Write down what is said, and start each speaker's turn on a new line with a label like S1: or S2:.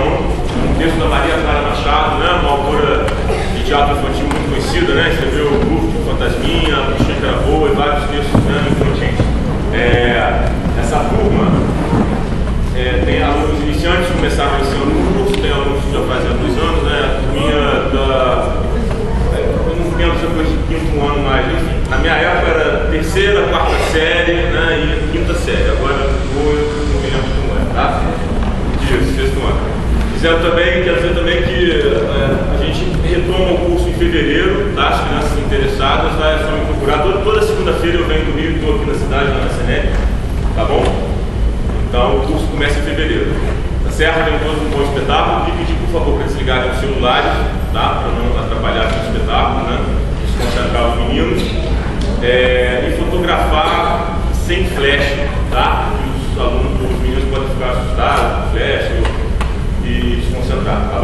S1: Um texto da Maria Clara Machado, né? Uma autora de teatro infantil muito conhecida, né? Escreveu o Grupo de Fantasminha, a Bruxa que Era Boa e vários textos, né, infantis. Essa turma tem alunos iniciantes que começaram esse ano no curso, tem alunos que já fazem há 2 anos, né? A turminha eu não lembro se foi de 5º ano mais, enfim. Na minha época era 3ª, 4ª série, né? E 5ª série. Agora eu não me lembro como é, tá? Isso, 6º ano. Quero dizer também que a gente retoma o curso em fevereiro, tá? As crianças interessadas, tá? É só me procurar. Toda segunda-feira eu venho do Rio, estou aqui na cidade, lá na CNEP, tá bom? Então o curso começa em fevereiro, tá certo? Tem todos um bom espetáculo. E pedir, por favor, para desligarem os celulares, tá? Para não atrapalhar o espetáculo, né? Se concentrar os meninos. E fotografar sem flash, tá? Os alunos, os meninos podem ficar assustados com flash e se concentrar, tá?